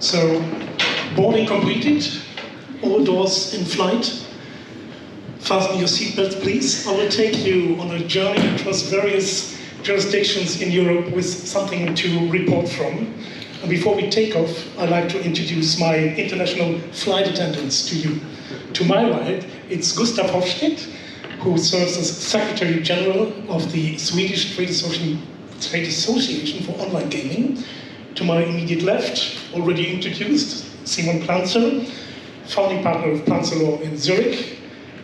So, boarding completed, all doors in flight. Fasten your seatbelts, please. I will take you on a journey across various jurisdictions in Europe with something to report from. And before we take off, I'd like to introduce my international flight attendants to you. To my right, it's Gustaf Hoffstedt, who serves as Secretary General of the Swedish Trade Association for Online Gaming. To my immediate left, already introduced, Simon Planzer, founding partner of Planzer in Zurich.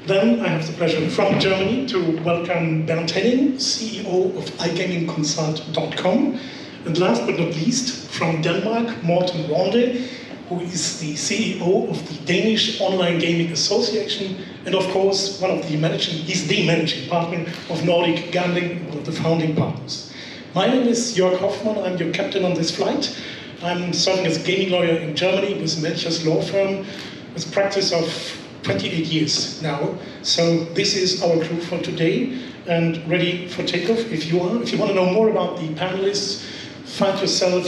Then I have the pleasure from Germany to welcome Bernd Henning, CEO of iGamingconsult.com. And last but not least, from Denmark, Morten, Ronde, who is the CEO of the Danish Online Gaming Association, and of course, he's the managing partner of Nordic Gambling, one of the founding partners. My name is Joerg Hofmann, I'm your captain on this flight. I'm serving as a gaming lawyer in Germany with MELCHERS law firm, with practice of 28 years now. So this is our crew for today, and ready for takeoff if you are. If you want to know more about the panelists, find yourself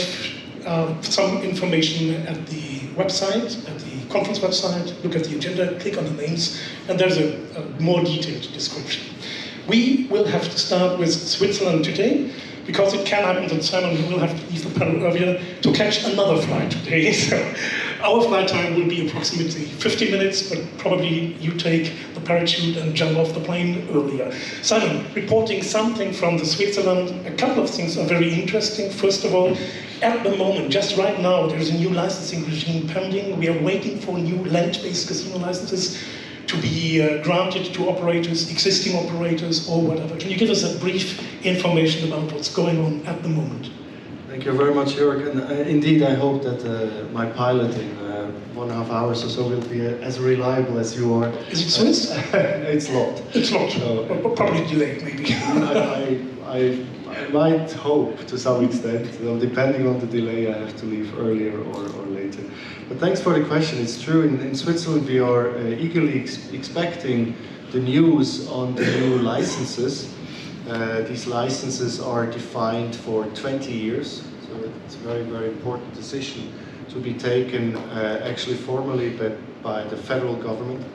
some information at the website, at the conference website, look at the agenda, click on the names, and there's a more detailed description. We will have to start with Switzerland today, because it can happen that Simon will have to leave the panel earlier to catch another flight today. So our flight time will be approximately 50 minutes, but probably you take the parachute and jump off the plane earlier. Simon, reporting something from the Switzerland, a couple of things are very interesting. First of all, at the moment, just right now, there's a new licensing regime pending. We are waiting for new land-based casino licenses to be granted to operators, existing operators, or whatever. Can you give us a brief information about what's going on at the moment? Thank you very much, Joerg. And indeed, I hope that my pilot in 1.5 hours or so will be as reliable as you are. Is it Swiss? It's not. It's not. So, probably delayed, maybe. I might hope to some extent. Depending on the delay, I have to leave earlier or later. But thanks for the question. It's true, in Switzerland we are eagerly expecting the news on the new licenses. These licenses are defined for 20 years, so it's a very, very important decision to be taken actually formally by the federal government,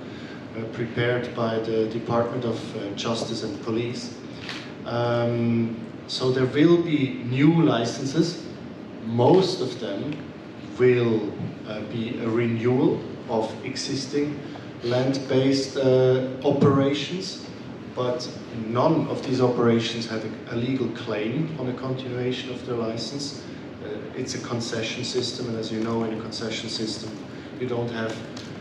prepared by the Department of Justice and Police. So there will be new licenses. Most of them will be a renewal of existing land-based operations, but none of these operations have a legal claim on a continuation of their license. It's a concession system, and as you know, in a concession system, you don't have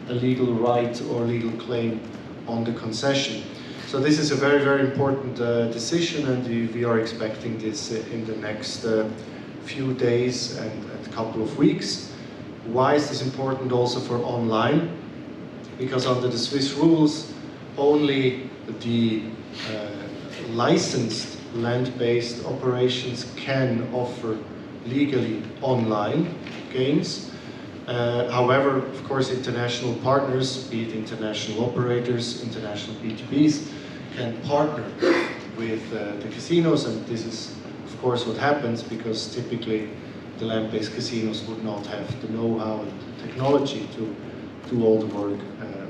a legal right or legal claim on the concession. So this is a very, very important decision, and we are expecting this in the next few days and a couple of weeks. Why is this important also for online? Because under the Swiss rules, only the licensed land-based operations can offer legally online games. However, of course, international partners, be it international operators, international B2Bs, can partner with the casinos, and this is, of course, what happens because typically the land-based casinos would not have the know-how and technology to do all the work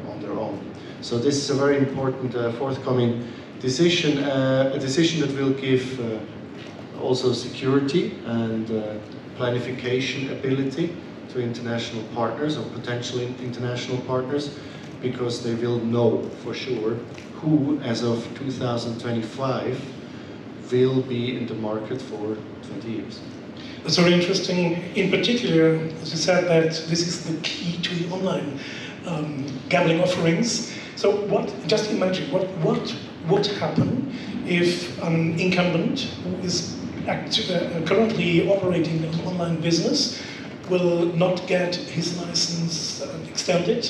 on their own. So this is a very important forthcoming decision, a decision that will give also security and planification ability to international partners or potential international partners, because they will know for sure who, as of 2025, will be in the market for 20 years. That's very interesting. In particular, as you said, that this is the key to the online gambling offerings. So just imagine, what would happen if an incumbent who is currently operating an online business will not get his license extended?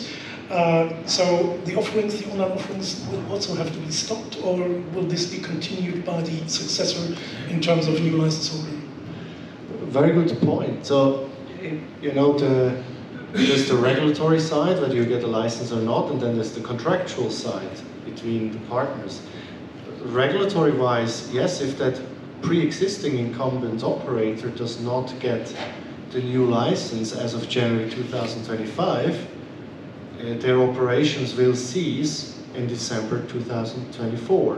So the online offerings will also have to be stopped, or will this be continued by the successor in terms of new license holder? Very good point. So, you know, there's the regulatory side, whether you get a license or not, and then there's the contractual side between the partners. Regulatory-wise, yes, if that pre-existing incumbent operator does not get the new license as of January 2025, their operations will cease in December 2024,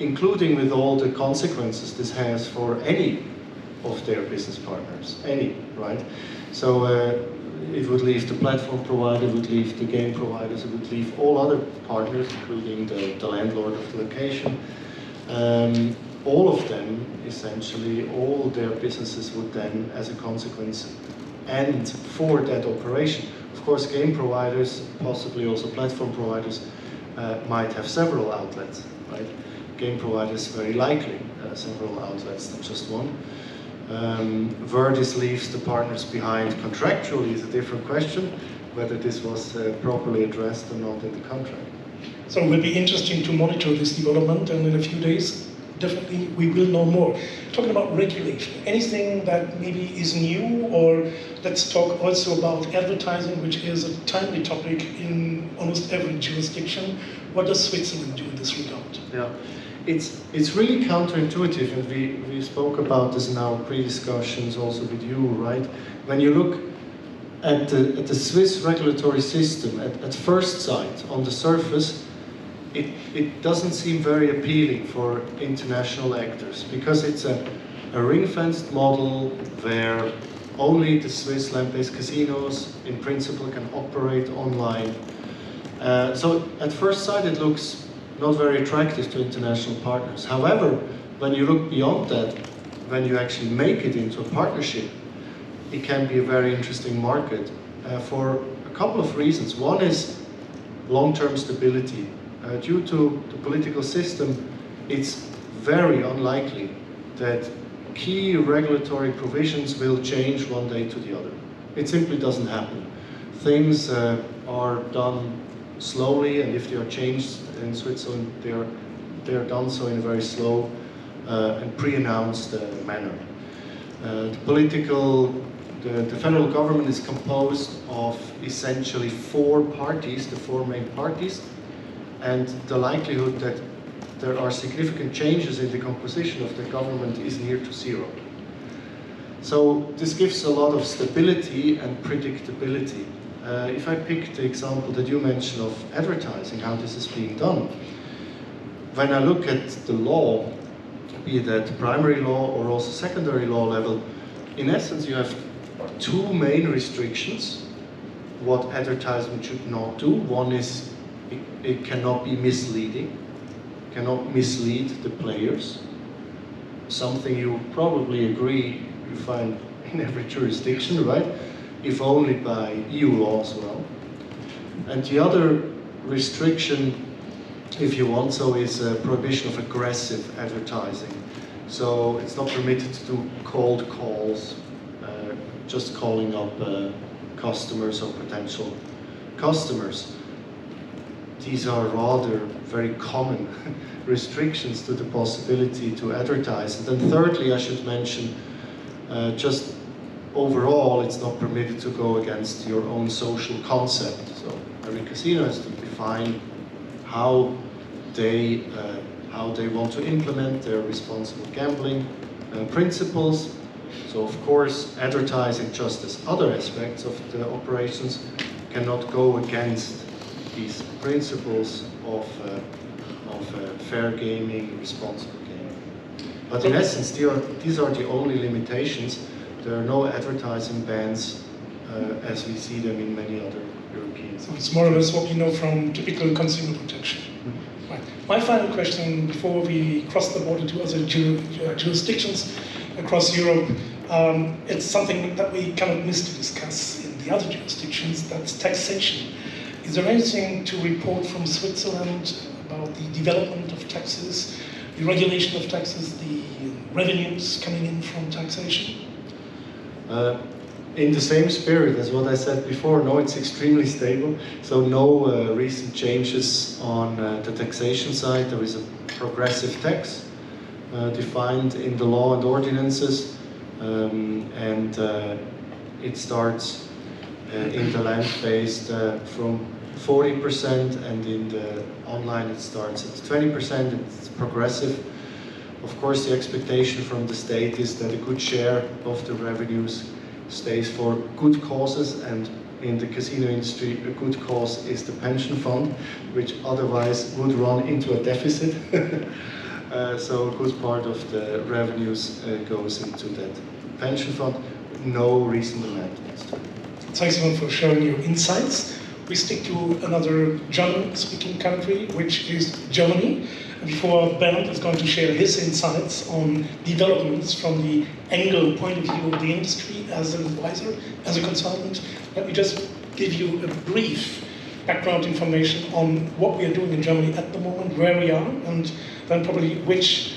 including with all the consequences this has for any of their business partners, right? So it would leave the platform provider, it would leave the game providers, it would leave all other partners, including the landlord of the location. All of them, essentially, all their businesses would then, as a consequence, end for that operation. Of course, game providers, possibly also platform providers, might have several outlets, right? Game providers, very likely, several outlets, not just one. Where this leaves the partners behind contractually is a different question, whether this was properly addressed or not in the contract. So it will be interesting to monitor this development, and in a few days, definitely we will know more. Talking about regulation, anything that maybe is new, or let's talk also about advertising, which is a timely topic in almost every jurisdiction. What does Switzerland do in this regard? Yeah, it's really counterintuitive, and we spoke about this in our pre-discussions also with you, right? When you look at the Swiss regulatory system, at first sight, on the surface, it doesn't seem very appealing for international actors, because it's a ring-fenced model where only the Swiss land-based casinos, in principle, can operate online. So at first sight, it looks not very attractive to international partners. However, when you look beyond that, when you actually make it into a partnership, it can be a very interesting market for a couple of reasons. One is long-term stability. Due to the political system, it's very unlikely that key regulatory provisions will change one day to the other. It simply doesn't happen. Things are done slowly, and if they are changed in Switzerland, they are done so in a very slow and pre-announced manner. The federal government is composed of essentially four parties, the four main parties, and the likelihood that there are significant changes in the composition of the government is near to zero. So this gives a lot of stability and predictability. If I pick the example that you mentioned of advertising, how this is being done, when I look at the law, be it at primary law or also secondary law level, in essence you have two main restrictions what advertisement should not do. One is it cannot be misleading, cannot mislead the players, something you probably agree you find in every jurisdiction, right? If only by EU law as well. And the other restriction, if you want so, is a prohibition of aggressive advertising. So it's not permitted to do cold calls, just calling up customers or potential customers. These are rather very common restrictions to the possibility to advertise. And then thirdly, I should mention, just overall, it's not permitted to go against your own social concept. So every casino has to define how they want to implement their responsible gambling principles. So of course, advertising, just as other aspects of the operations, cannot go against these principles of fair gaming, responsible gaming. But in essence, these are the only limitations. There are no advertising bans as we see them in many other European countries. So it's more or less what we know from typical consumer protection. Mm-hmm. Right. My final question before we cross the border to other jurisdictions across Europe, it's something that we cannot miss to discuss in the other jurisdictions, that's taxation. Is there anything to report from Switzerland about the development of taxes, the regulation of taxes, the revenues coming in from taxation? In the same spirit as what I said before, no, it's extremely stable. So no recent changes on the taxation side. There is a progressive tax defined in the law and ordinances, and it starts in the land-based from 40%, and in the online it starts at 20%. It's progressive. Of course, the expectation from the state is that a good share of the revenues stays for good causes, and in the casino industry a good cause is the pension fund, which otherwise would run into a deficit. So a good part of the revenues goes into that pension fund. No recent amendments. Thanks a lot for sharing your insights. We stick to another German-speaking country, which is Germany. Before Bernd is going to share his insights on developments from the angle point of view of the industry as an advisor, as a consultant, let me just give you a brief background information on what we are doing in Germany at the moment, where we are, and then probably which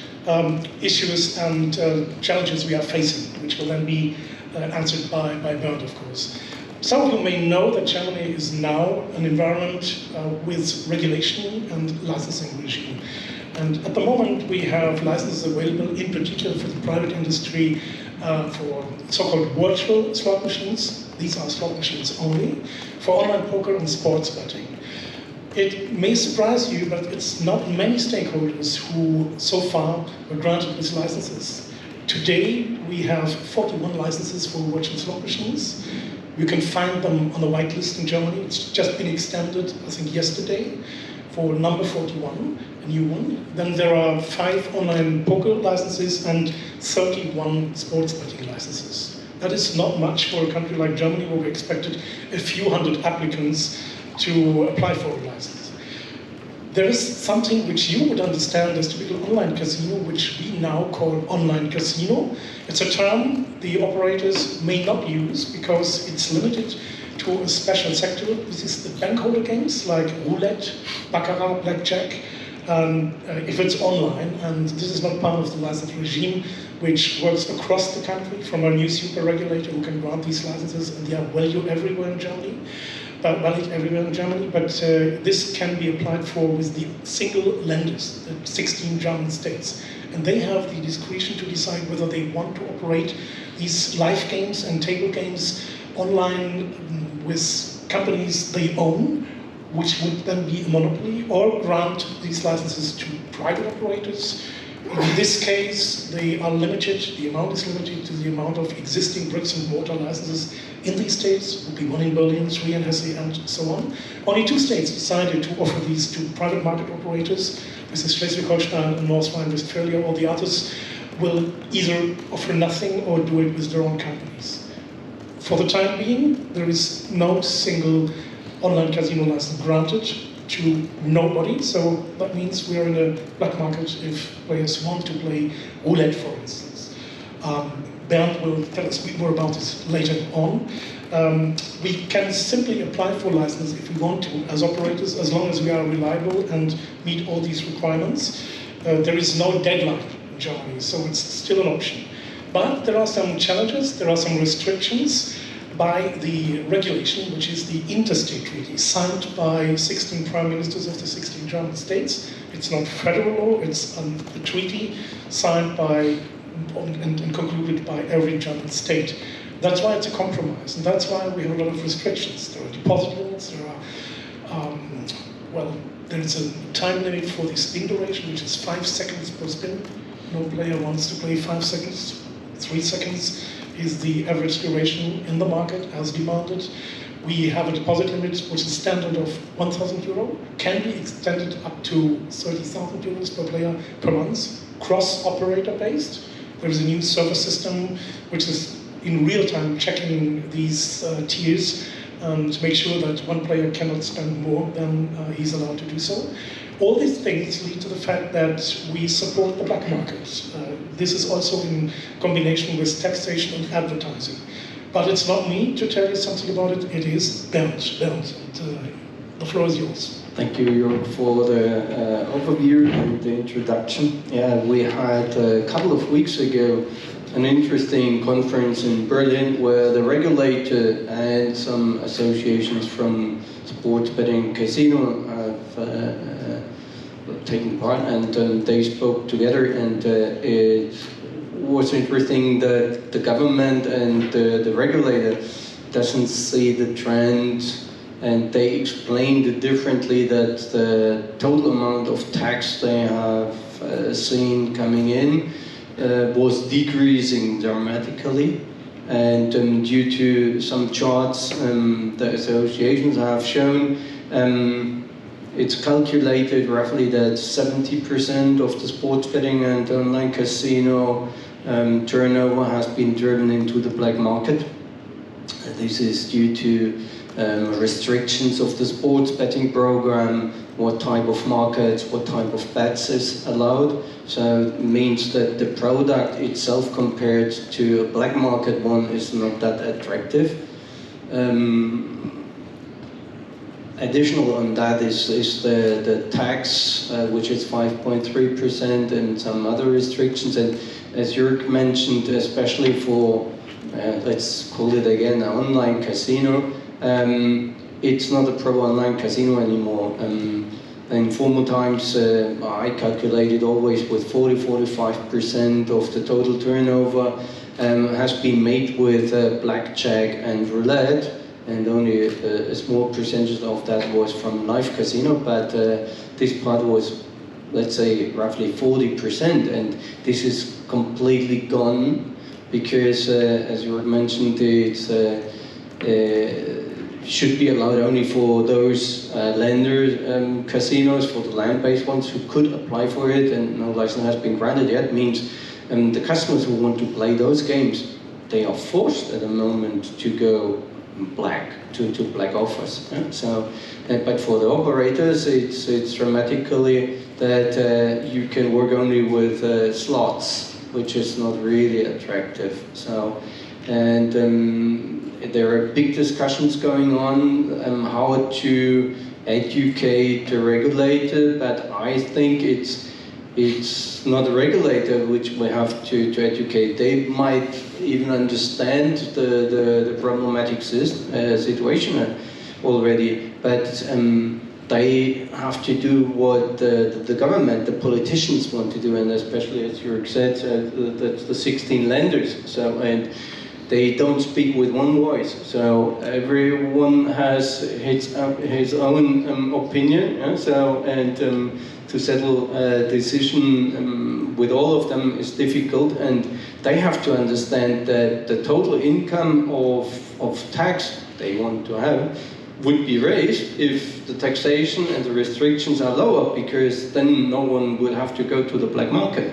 issues and challenges we are facing, which will then be answered by Bernd, of course. Some of you may know that Germany is now an environment with regulation and licensing regime. And at the moment we have licenses available, in particular for the private industry, for so-called virtual slot machines. These are slot machines only, for online poker and sports betting. It may surprise you, but it's not many stakeholders who so far were granted these licenses. Today we have 41 licenses for virtual slot machines. You can find them on the whitelist in Germany. It's just been extended, I think, yesterday for number 41, a new one. Then there are 5 online poker licenses and 31 sports betting licenses. That is not much for a country like Germany, where we expected a few hundred applicants to apply for a license. There is something which you would understand as typical online casino, which we now call online casino. It's a term the operators may not use because it's limited to a special sector. This is the bank holder games like roulette, baccarat, blackjack, if it's online, and this is not part of the license regime which works across the country from a new super regulator who can grant these licenses, and they are valid everywhere in Germany. But this can be applied for with the single lenders, the 16 German states. And they have the discretion to decide whether they want to operate these live games and table games online with companies they own, which would then be a monopoly, or grant these licenses to private operators. In this case, they are limited, the amount is limited to the amount of existing bricks and mortar licenses in these states. Would be 1 in Berlin, 3 in Hesse, and so on. Only 2 states decided to offer these to private market operators. This is Schleswig-Holstein and North Rhine-Westphalia. All the others will either offer nothing or do it with their own companies. For the time being, there is no single online casino license granted to nobody, so that means we are in a black market if players want to play roulette, for instance. Bernd will tell us a bit more about this later on. We can simply apply for license if we want to as operators, as long as we are reliable and meet all these requirements. There is no deadline in Germany, so it's still an option. But there are some challenges, there are some restrictions by the regulation, which is the interstate treaty, signed by 16 prime ministers of the 16 German states. It's not federal law, it's a treaty signed by and concluded by every German state. That's why it's a compromise, and that's why we have a lot of restrictions. There are deposit limits, there are, there is a time limit for the spin duration, which is 5 seconds per spin. No player wants to play 5 seconds. 3 seconds is the average duration in the market as demanded. We have a deposit limit which is standard of 1,000 euro, can be extended up to 30,000 euros per player per month, cross-operator based. There is a new server system which is in real time checking these tiers and make sure that one player cannot spend more than he's allowed to do so. All these things lead to the fact that we support the black market. This is also in combination with taxation and advertising. But it's not me to tell you something about it, it is Bernd. The floor is yours. Thank you, Joerg, for the overview and the introduction. Yeah, we had a couple of weeks ago an interesting conference in Berlin where the regulator and some associations from sports betting casino have taken part, and they spoke together, and it was interesting that the government and the regulator doesn't see the trend, and they explained it differently, that the total amount of tax they have seen coming in was decreasing dramatically, And due to some charts the associations have shown, it's calculated roughly that 70% of the sports betting and online casino turnover has been driven into the black market. This is due to restrictions of the sports betting program, what type of markets, what type of bets is allowed. So it means that the product itself compared to a black market one is not that attractive. Additional on that is the tax, which is 5.3%, and some other restrictions. And as Joerg mentioned, especially for, let's call it again, an online casino, it's not a pro online casino anymore. In former times, I calculated always with 40-45% of the total turnover has been made with blackjack and roulette, and only a small percentage of that was from live casino, but this part was, let's say, roughly 40%, and this is completely gone because, as you mentioned, it's should be allowed only for those lender casinos, for the land-based ones who could apply for it, and no license has been granted yet. Means the customers who want to play those games, they are forced at the moment to go black, to black offers. Yeah? So, but for the operators, it's dramatically that you can work only with slots, which is not really attractive. So, and there are big discussions going on how to educate the regulator, but I think it's not the regulator which we have to educate. They might even understand the problematic situation already, but they have to do what the government, the politicians want to do, and especially, as Joerg said, that's the 16 lenders. So, and they don't speak with one voice, so everyone has his own opinion. Yeah? So, and to settle a decision with all of them is difficult, and they have to understand that the total income of tax they want to have would be raised if the taxation and the restrictions are lower, because then no one would have to go to the black market.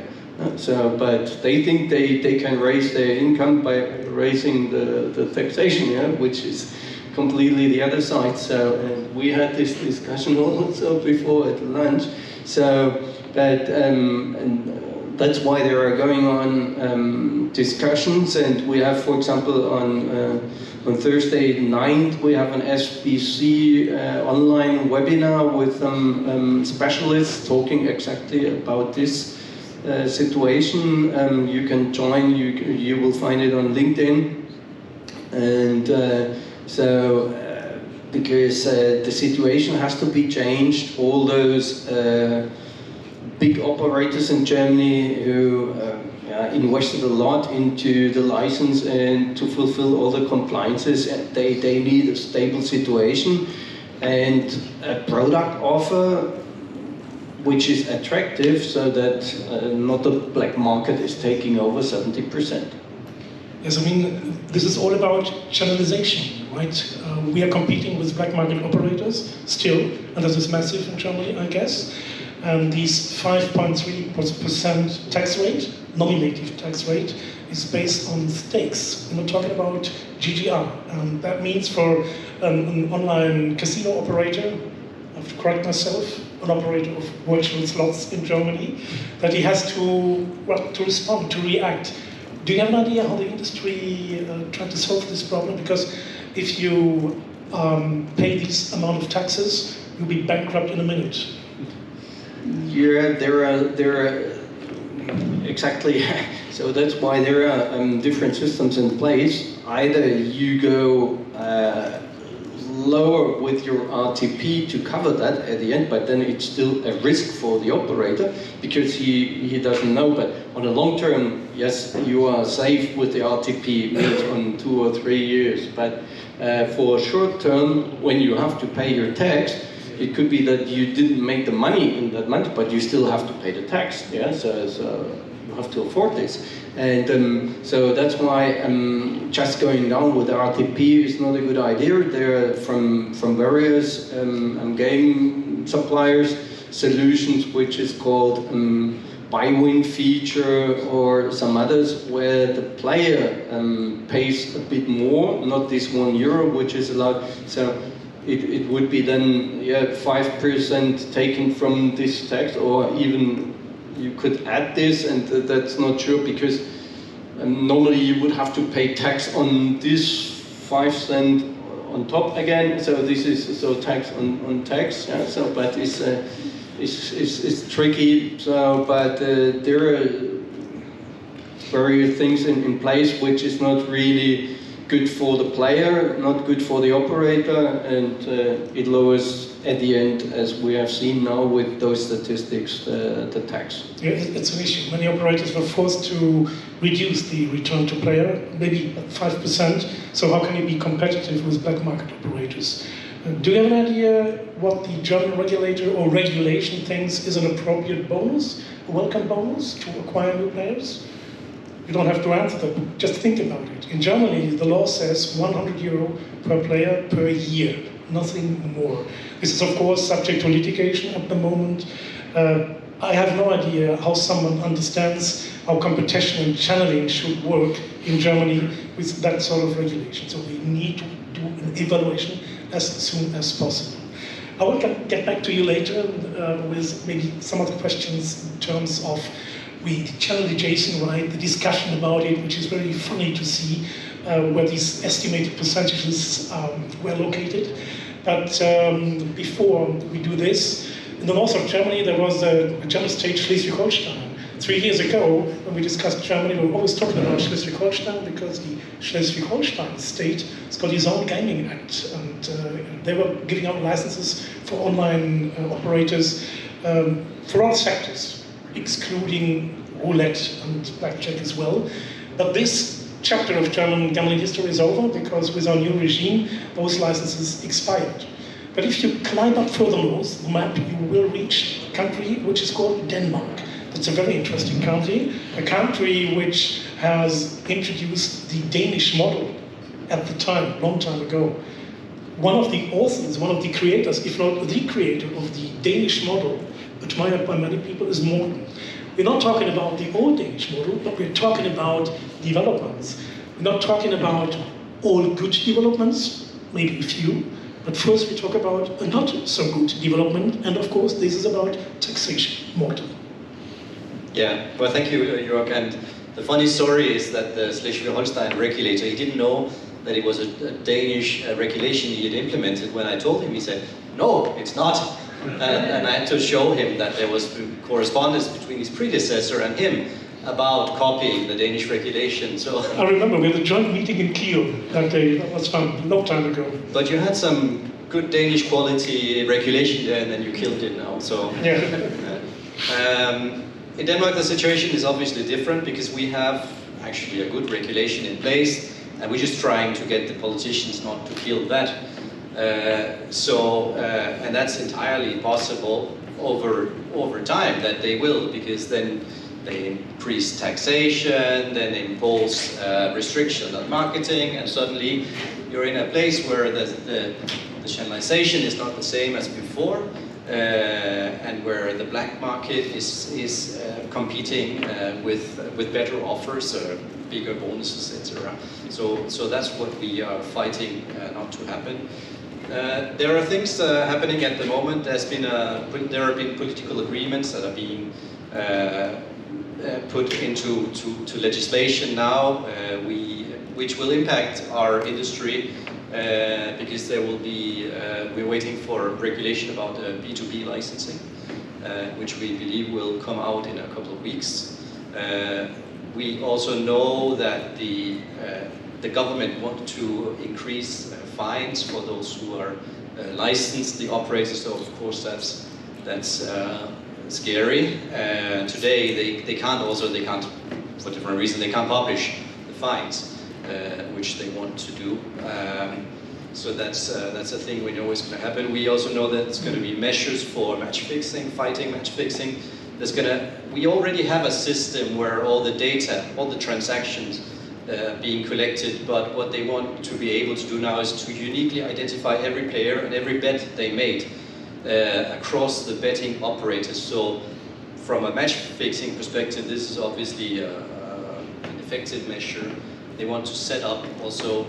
So, but they think they can raise their income by raising the taxation, yeah, which is completely the other side. So, and we had this discussion also before at lunch. So, but and that's why there are going on discussions, and we have, for example, on Thursday 9th, we have an SBC online webinar with some specialists talking exactly about this situation. You can join, you will find it on LinkedIn. And because the situation has to be changed, all those big operators in Germany who invested a lot into the license and to fulfill all the compliances, and they need a stable situation and a product offer which is attractive, so that not the black market is taking over 70%. Yes, I mean, this is all about channelization, right? We are competing with black market operators still, and this is massive in Germany, I guess. And these 5.3% tax rate, nominative tax rate, is based on stakes. We're not talking about GGR. And that means for an online casino operator, I have to correct myself, an operator of virtual slots in Germany, that he has to respond, to react. Do you have an idea how the industry tried to solve this problem? Because if you pay this amount of taxes, you'll be bankrupt in a minute. Yeah, there are exactly. So that's why there are different systems in place. Either you go lower with your RTP to cover that at the end, but then it's still a risk for the operator because he doesn't know. But on the long term, yes, you are safe with the RTP maybe on 2 or 3 years. But for short term, when you have to pay your tax, it could be that you didn't make the money in that month, but you still have to pay the tax. Yeah, so you have to afford this. And so that's why just going down with the RTP is not a good idea. There are from various game suppliers solutions which is called buy-win feature or some others where the player pays a bit more, not this €1 which is allowed. So it would be then 5% taken from this tax, or even you could add this, and that's not sure because normally you would have to pay tax on this 5 cents on top again. So this is tax on tax. Yeah, so but it's tricky. So but there are various things in place which is not really good for the player, not good for the operator, and it lowers at the end, as we have seen now with those statistics, the tax. Yeah, it's an issue. Many operators were forced to reduce the return to player, maybe 5%. So how can you be competitive with black market operators? Do you have an idea what the German regulator or regulation thinks is an appropriate bonus, a welcome bonus to acquire new players? You don't have to answer that, just think about it. In Germany, the law says €100 per player per year, nothing more. This is, of course, subject to litigation at the moment. I have no idea how someone understands how competition and channeling should work in Germany with that sort of regulation. So we need to do an evaluation as soon as possible. I will get back to you later with maybe some of the questions in terms of the channel adjacent right, the discussion about it, which is very funny to see where these estimated percentages were located. But before we do this, in the north of Germany, there was a German state, Schleswig-Holstein. 3 years ago, when we discussed Germany, we were always talking about Schleswig-Holstein because the Schleswig-Holstein state has got its own gaming act, and they were giving out licenses for online operators for all sectors, excluding roulette and blackjack as well. But this chapter of German gambling history is over because with our new regime, those licenses expired. But if you climb up further north, the map, you will reach a country which is called Denmark. It's a very interesting country, a country which has introduced the Danish model at the time, long time ago. One of the authors, one of the creators, if not the creator of the Danish model, admired by many people, is Morten. We're not talking about the old Danish model, but we're talking about developments. We're not talking about all good developments, maybe a few, but first we talk about a not so good development, and of course this is about taxation. Morten. Yeah, well, thank you, Joerg. And the funny story is that the Schleswig-Holstein regulator, he didn't know that it was a Danish regulation he had implemented. When I told him, he said, "No, it's not." And I had to show him that there was correspondence between his predecessor and him about copying the Danish regulation. So I remember we had a joint meeting in Kiel that day. That was fun, a long time ago. But you had some good Danish quality regulation there, and then you killed it now. So yeah. In Denmark, the situation is obviously different because we have actually a good regulation in place, and we're just trying to get the politicians not to kill that. And that's entirely possible over time that they will, because then they increase taxation, then impose restriction on marketing, and suddenly you're in a place where the channelization is not the same as before, and where the black market is competing with better offers, bigger bonuses, etc. So that's what we are fighting not to happen. There are things happening at the moment. There have been political agreements that are being put into legislation now, which will impact our industry because there will be. We're waiting for regulation about B2B licensing, which we believe will come out in a couple of weeks. We also know that the government want to increase fines for those who are licensed, the operators. So of course that's scary. Today they can't for different reasons they can't publish the fines, which they want to do. So that's a thing we know is going to happen. We also know that it's going to be measures for match fixing, fighting match fixing. we already have a system where all the data, all the transactions being collected, but what they want to be able to do now is to uniquely identify every player and every bet they made across the betting operators. So from a match fixing perspective, this is obviously an effective measure. They want to set up also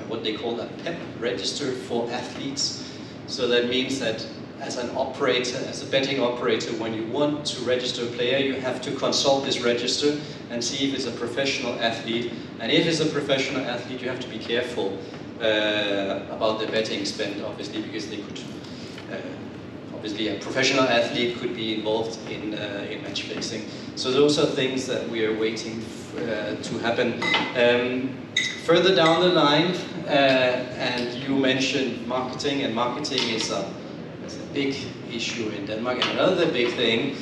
what they call a PEP register for athletes. So that means that as an operator, as a betting operator, when you want to register a player, you have to consult this register and see if it's a professional athlete. And if it's a professional athlete, you have to be careful about the betting spend, obviously, because they could, obviously a professional athlete could be involved in match fixing. So those are things that we are waiting to happen. Further down the line, and you mentioned marketing, and marketing is a big issue in Denmark. And another big thing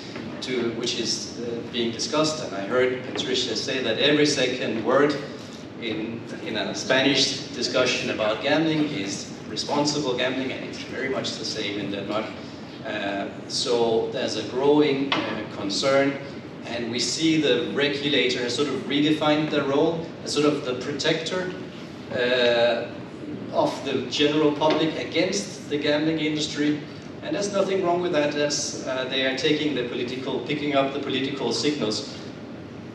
which is being discussed, and I heard Patricia say that every second word in a Spanish discussion about gambling is responsible gambling, and it's very much the same in Denmark. So there's a growing concern, and we see the regulator has sort of redefined their role as sort of the protector of the general public against the gambling industry. And there's nothing wrong with that, as they are picking up the political signals.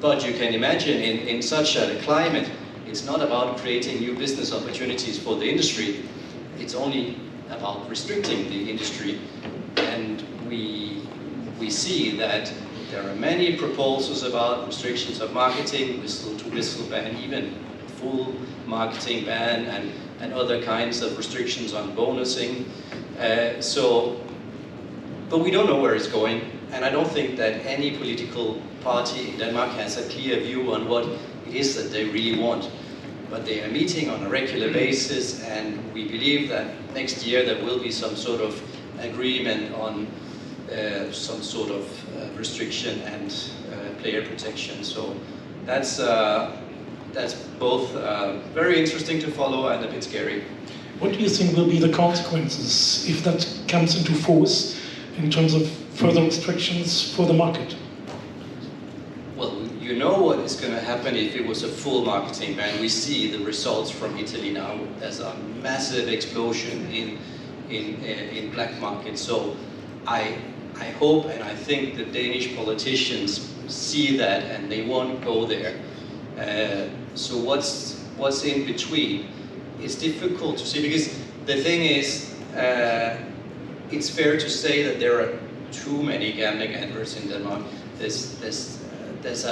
But you can imagine in such a climate, it's not about creating new business opportunities for the industry. It's only about restricting the industry. And we see that there are many proposals about restrictions of marketing, whistle-to-whistle ban, even full marketing ban, and other kinds of restrictions on bonusing. But we don't know where it's going, and I don't think that any political party in Denmark has a clear view on what it is that they really want. But they are meeting on a regular basis, and we believe that next year there will be some sort of agreement on some sort of restriction and player protection. So that's both very interesting to follow and a bit scary. What do you think will be the consequences if that comes into force in terms of further restrictions for the market? Well, you know what is going to happen if it was a full marketing ban. We see the results from Italy now. There's a massive explosion in black market. So I hope and I think the Danish politicians see that and they won't go there. So what's in between? It's difficult to see, because the thing is, it's fair to say that there are too many gambling adverts in Denmark. There's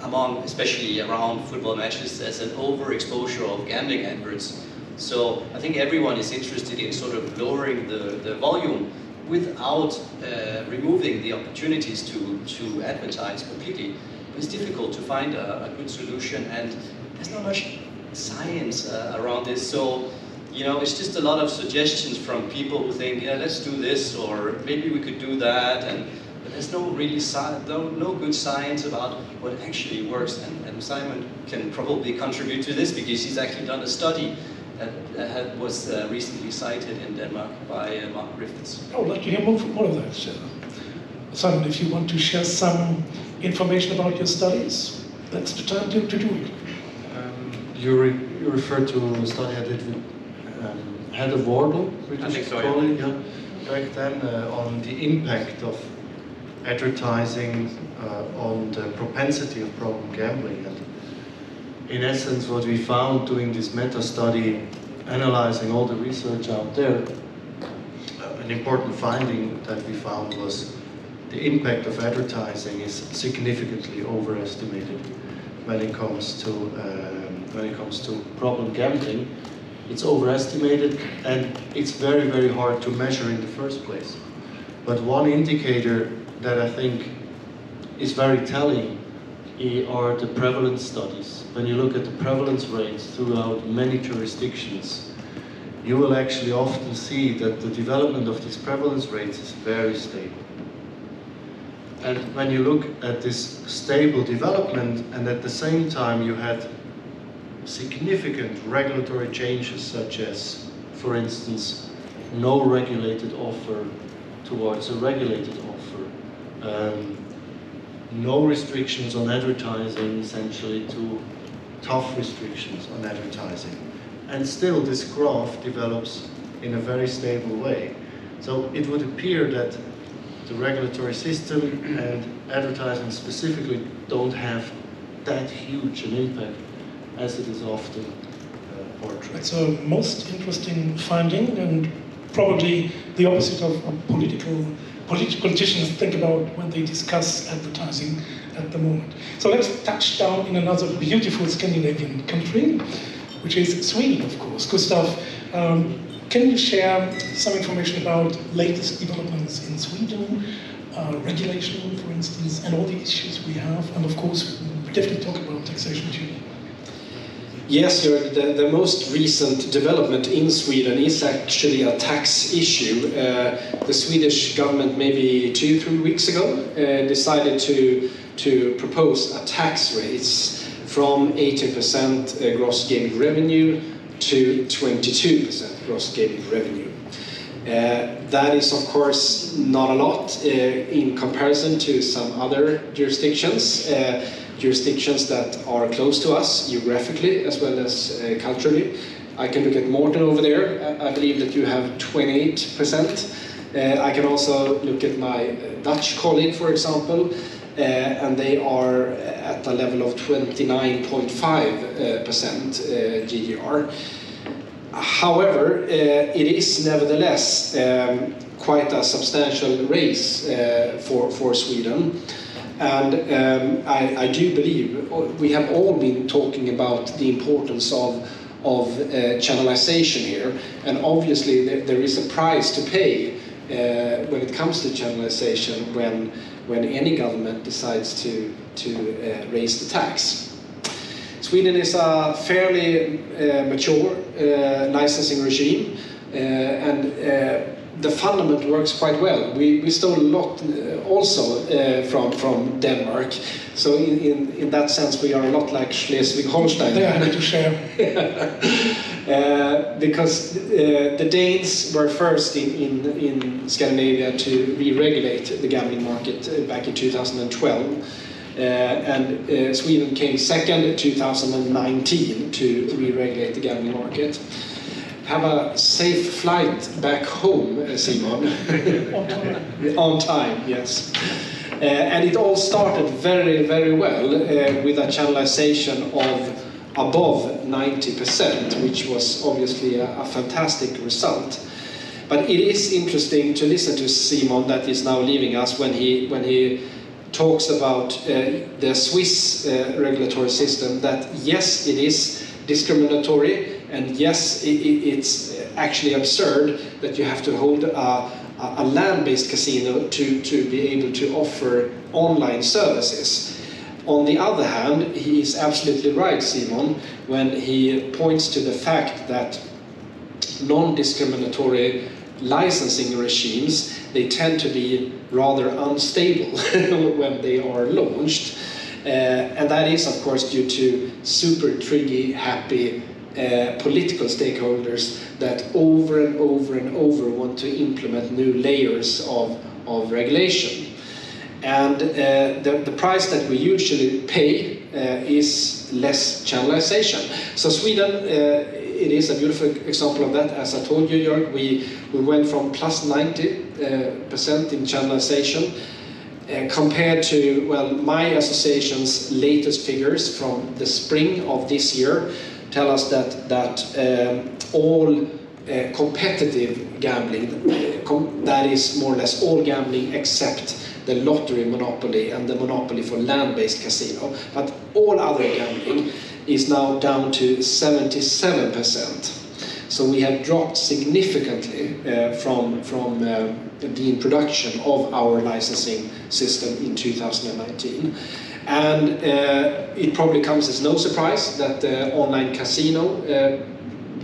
among, especially around football matches, there's an overexposure of gambling adverts. So I think everyone is interested in sort of lowering the volume without removing the opportunities to advertise completely. But it's difficult to find a good solution, and there's not much science around this. So, you know, it's just a lot of suggestions from people who think, yeah, let's do this, or maybe we could do that, but there's no really no good science about what actually works. And Simon can probably contribute to this, because he's actually done a study that was recently cited in Denmark by Mark Griffiths. I would like to hear more of that. Simon, if you want to share some information about your studies, that's the time to do it. You referred to a study I did with head of Wardle, I think so, colleague, yeah. Back then, on the impact of advertising on the propensity of problem gambling. And in essence, what we found doing this meta-study, analyzing all the research out there, an important finding that we found was the impact of advertising is significantly overestimated when it comes to problem gambling. It's overestimated, and it's very, very hard to measure in the first place. But one indicator that I think is very telling are the prevalence studies. When you look at the prevalence rates throughout many jurisdictions, you will actually often see that the development of these prevalence rates is very stable. And when you look at this stable development, and at the same time you had significant regulatory changes, such as, for instance, no regulated offer towards a regulated offer, no restrictions on advertising, essentially, to tough restrictions on advertising. And still this graph develops in a very stable way. So it would appear that the regulatory system and advertising specifically don't have that huge an impact as it is often portrayed. It's a most interesting finding, and probably the opposite of what politicians think about when they discuss advertising at the moment. So let's touch down in another beautiful Scandinavian country, which is Sweden, of course. Gustaf, can you share some information about latest developments in Sweden, regulation, for instance, and all the issues we have, and of course, we definitely talk about taxation too. Yes, Joerg, the most recent development in Sweden is actually a tax issue. The Swedish government, maybe 2-3 weeks ago, decided to propose a tax raise from 18% gross gaming revenue to 22% gross gaming revenue. That is, of course, not a lot in comparison to some other jurisdictions. Jurisdictions that are close to us geographically as well as culturally. I can look at Morten over there. I believe that you have 28%. I can also look at my Dutch colleague, for example, and they are at a level of 29.5% GGR. However, it is nevertheless quite a substantial raise for Sweden. And I do believe we have all been talking about the importance of channelization here, and obviously there is a price to pay when it comes to channelization when any government decides to raise the tax. Sweden is a fairly mature licensing regime, and the fundament works quite well. We stole a lot also from Denmark, so in that sense we are a lot like Schleswig-Holstein. They are happy to share. Because the Danes were first in Scandinavia to re-regulate the gambling market back in 2012. And Sweden came second in 2019 to re-regulate the gambling market. Have a safe flight back home, Simon. On time. On time, yes. And it all started very, very well with a channelization of above 90%, which was obviously a fantastic result. But it is interesting to listen to Simon, that is now leaving us, when he talks about the Swiss regulatory system, that yes, it is discriminatory, and yes, it's actually absurd that you have to hold a land-based casino to be able to offer online services. On the other hand, he is absolutely right, Simon, when he points to the fact that non-discriminatory licensing regimes, they tend to be rather unstable when they are launched. And that is, of course, due to super triggy, happy political stakeholders that over and over and over want to implement new layers of regulation. And the price that we usually pay is less channelization. So Sweden, it is a beautiful example of that. As I told you, Joerg, we went from plus 90% in channelization compared to, well, my association's latest figures from the spring of this year tell us that all competitive gambling, that is more or less all gambling except the lottery monopoly and the monopoly for land-based casino, but all other gambling is now down to 77%. So we have dropped significantly from the introduction of our licensing system in 2019. And it probably comes as no surprise that the online casino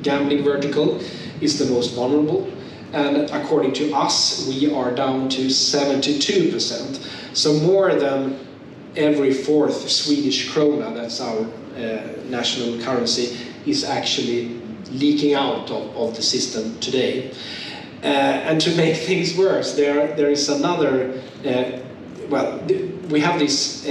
gambling vertical is the most vulnerable. And according to us, we are down to 72%. So more than every fourth Swedish krona, that's our national currency, is actually leaking out of the system today. And to make things worse, there is another we have this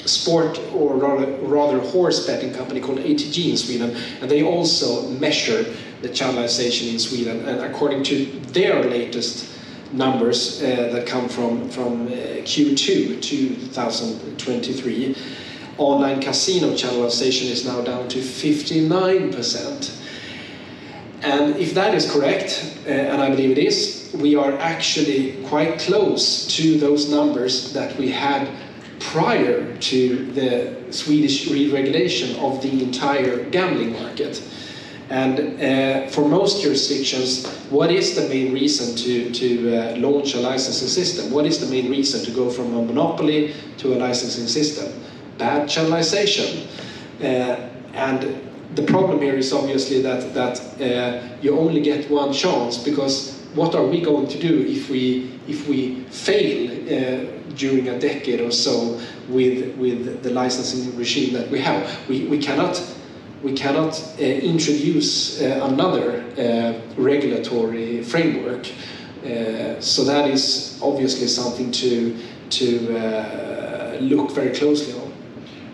sport, or rather horse betting company called ATG in Sweden, and they also measure the channelization in Sweden. And according to their latest numbers that come from Q2 2023, online casino channelization is now down to 59%. And if that is correct, and I believe it is, we are actually quite close to those numbers that we had prior to the Swedish re-regulation of the entire gambling market. And for most jurisdictions, what is the main reason to launch a licensing system? What is the main reason to go from a monopoly to a licensing system? Bad channelization. And the problem here is obviously that you only get one chance, because what are we going to do if we fail during a decade or so with the licensing regime that we have? We cannot introduce another regulatory framework. So that is obviously something to look very closely on.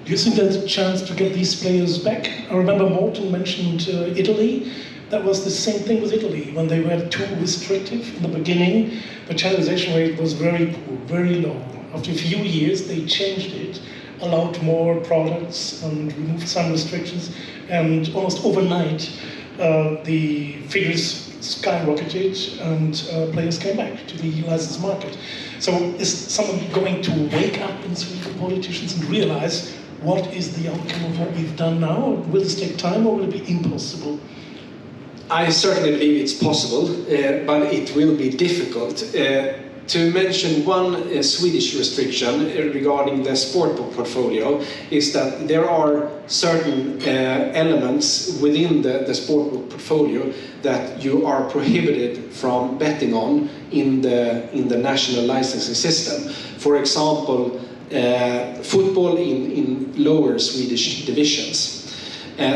Do you think there's a chance to get these players back? I remember Morten mentioned Italy. That was the same thing with Italy. When they were too restrictive in the beginning, the channelization rate was very poor, very low. After a few years, they changed it, allowed more products and removed some restrictions, and almost overnight, the figures skyrocketed and players came back to the licensed market. So is someone going to wake up in Sweden, politicians, and realize what is the outcome of what we've done now? Will this take time, or will it be impossible? I certainly believe it's possible, but it will be difficult. To mention one Swedish restriction regarding the sportbook portfolio is that there are certain elements within the sportbook portfolio that you are prohibited from betting on in the national licensing system. For example, football in lower Swedish divisions.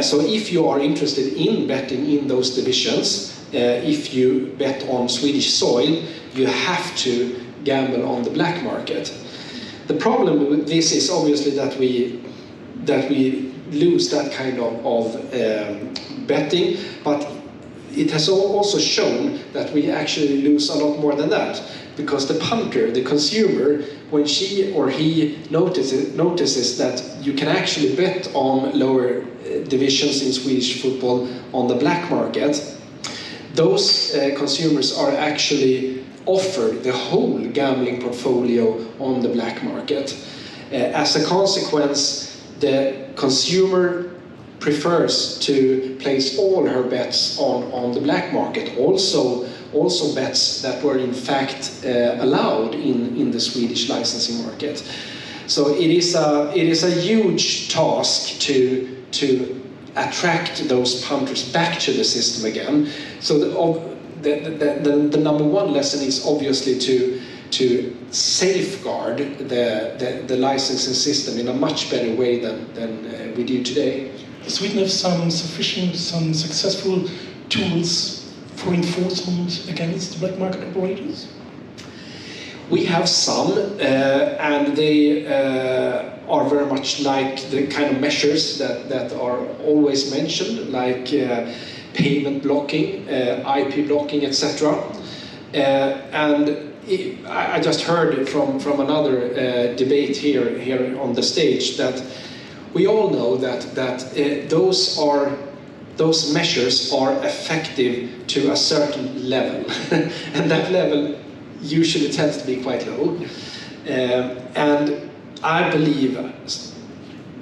So if you are interested in betting in those divisions, if you bet on Swedish soil, you have to gamble on the black market. The problem with this is obviously that we lose that kind of betting, but it has also shown that we actually lose a lot more than that, because the punter, the consumer, when she or he notices that you can actually bet on lower divisions in Swedish football on the black market, those consumers are actually offered the whole gambling portfolio on the black market. As a consequence, the consumer prefers to place all her bets on the black market, also bets that were in fact allowed in the Swedish licensing market. So it is a huge task to attract those punters back to the system again. So the number one lesson is obviously to safeguard the licensing system in a much better way than we do today. Does Sweden have some successful tools for enforcement against black market operators? We have some, and they are very much like the kind of measures that are always mentioned, like payment blocking, IP blocking, etc. And I just heard from another debate here on the stage that we all know that those measures are effective to a certain level, and that level usually tends to be quite low. And I believe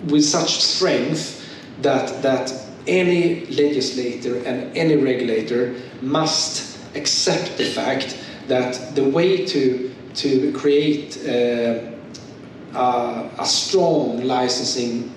with such strength that any legislator and any regulator must accept the fact that the way to create a strong licensing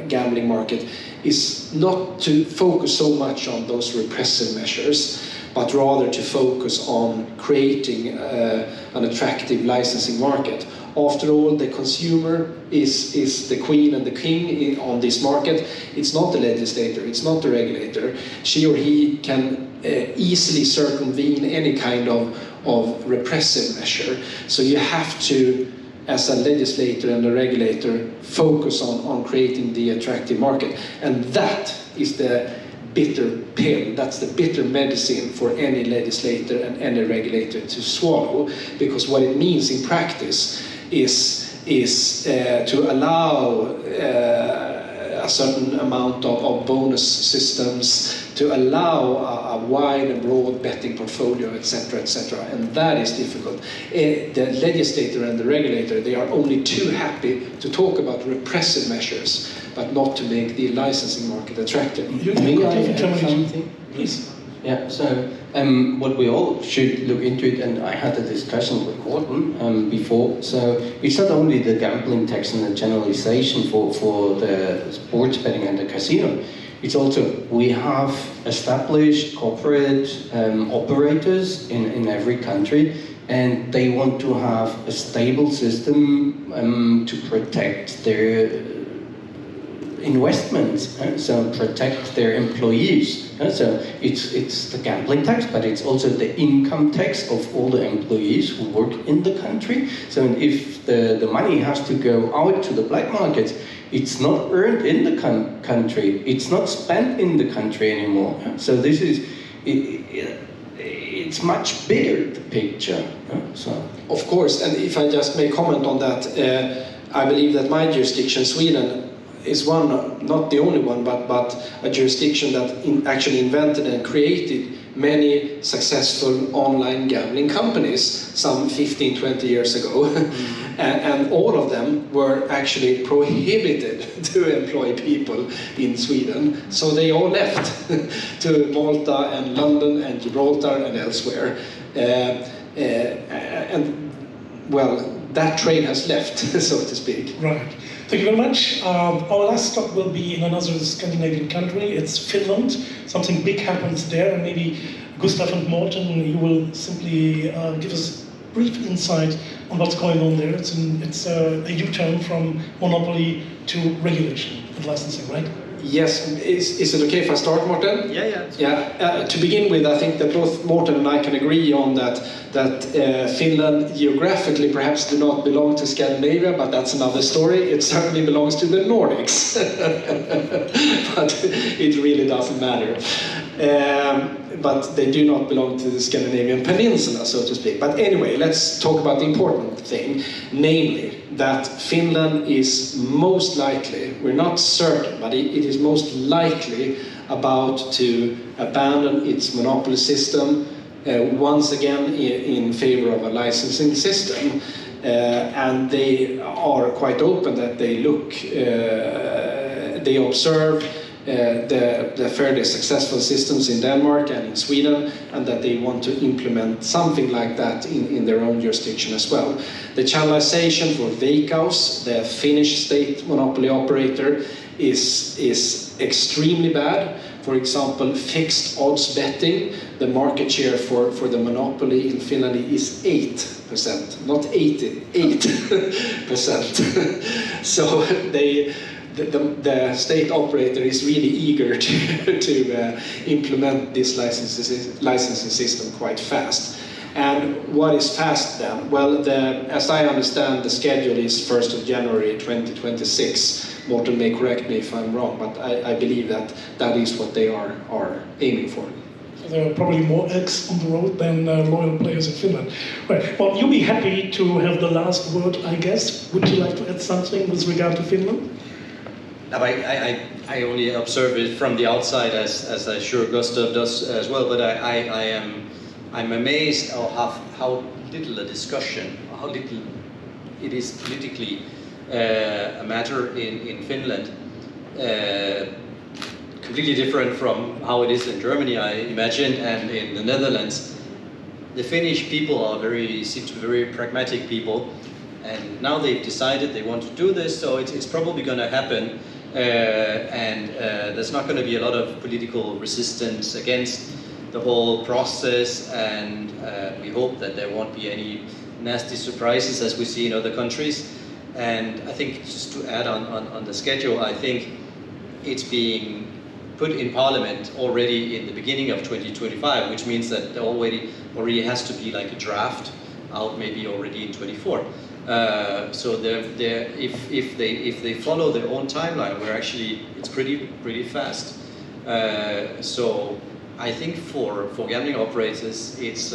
gambling market is not to focus so much on those repressive measures, but rather to focus on creating an attractive licensing market. After all, the consumer is the queen and the king on this market. It's not the legislator, it's not the regulator. She or he can easily circumvene any kind of of repressive measure. So you have to, as a legislator and a regulator, focus on creating the attractive market. And that is the bitter pill, that's the bitter medicine for any legislator and any regulator to swallow, because what it means in practice is to allow a certain amount of bonus systems, to allow a wide and broad betting portfolio, etc., etc., and that is difficult. The legislator and the regulator, they are only too happy to talk about repressive measures, but not to make the licensing market attractive. May I add something? Please. Yeah, so what we all should look into it, and I had a discussion with Morten before, so it's not only the gambling tax and the generalization for the sports betting and the casino, it's also, we have established corporate operators in every country, and they want to have a stable system to protect their investments, so protect their employees. So it's the gambling tax, but it's also the income tax of all the employees who work in the country. So if the money has to go out to the black market, it's not earned in the country, it's not spent in the country anymore. So this is, it's much bigger, the picture. So. Of course, and if I just may comment on that, I believe that my jurisdiction, Sweden, is one, not the only one, but a jurisdiction that actually invented and created many successful online gambling companies some 15, 20 years ago. And all of them were actually prohibited to employ people in Sweden. So they all left to Malta and London and Gibraltar and elsewhere. And well, that train has left, so to speak. Right. Thank you very much. Our last stop will be in another Scandinavian country. It's Finland. Something big happens there, and maybe Gustaf and Morten, you will simply give us a brief insight on what's going on there. It's a U-turn from monopoly to regulation and licensing, right? Yes. Is it okay if I start, Morten? Yeah. Yeah. To begin with, I think that both Morten and I can agree on that Finland geographically perhaps do not belong to Scandinavia, but that's another story. It certainly belongs to the Nordics, but it really doesn't matter. But they do not belong to the Scandinavian peninsula, so to speak. But anyway, let's talk about the important thing, namely that Finland is most likely, we're not certain, but it is most likely about to abandon its monopoly system once again in favor of a licensing system. And they are quite open that they look, they observe the fairly successful systems in Denmark and in Sweden, and that they want to implement something like that in their own jurisdiction as well. The channelization for Veikkaus, the Finnish state monopoly operator, is extremely bad. For example, fixed odds betting, the market share for the monopoly in Finland is 8%, not 80, 8%. So the state operator is really eager to implement this licensing system quite fast. And what is fast then? Well, as I understand, the schedule is 1st of January 2026. Morten may correct me if I'm wrong, but I believe that is what they are aiming for. So there are probably more elks on the road than loyal players in Finland. Right. Well, you'll be happy to have the last word, I guess. Would you like to add something with regard to Finland? No, I only observe it from the outside, as I'm sure Gustaf does as well. But I'm amazed at how little a discussion, how little it is politically a matter in Finland. Completely different from how it is in Germany, I imagine, and in the Netherlands. The Finnish people seem to be very pragmatic people, and now they've decided they want to do this, so it's probably going to happen. And there's not going to be a lot of political resistance against the whole process, and we hope that there won't be any nasty surprises as we see in other countries. And I think just to add on the schedule, I think it's being put in Parliament already in the beginning of 2025, which means that there already has to be like a draft out maybe already in 24. So if they follow their own timeline, it's pretty fast. So I think for gambling operators, it's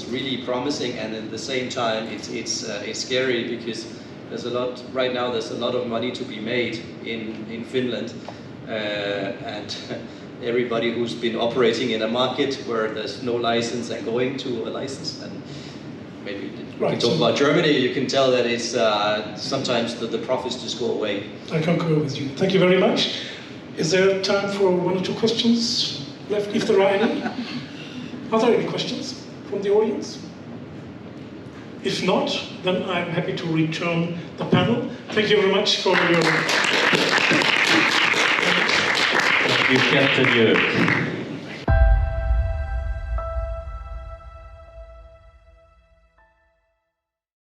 really promising, and at the same time, it's scary because there's a lot of money to be made in Finland, and everybody who's been operating in a market where there's no license and going to a license, and maybe we can talk about Germany, you can tell that it's sometimes the profits just go away. I concur with you. Thank you very much. Is there time for one or two questions left, if there are any? Are there any questions from the audience? If not, then I'm happy to return the panel. Thank you very much for your... Thank you, Captain Joerg.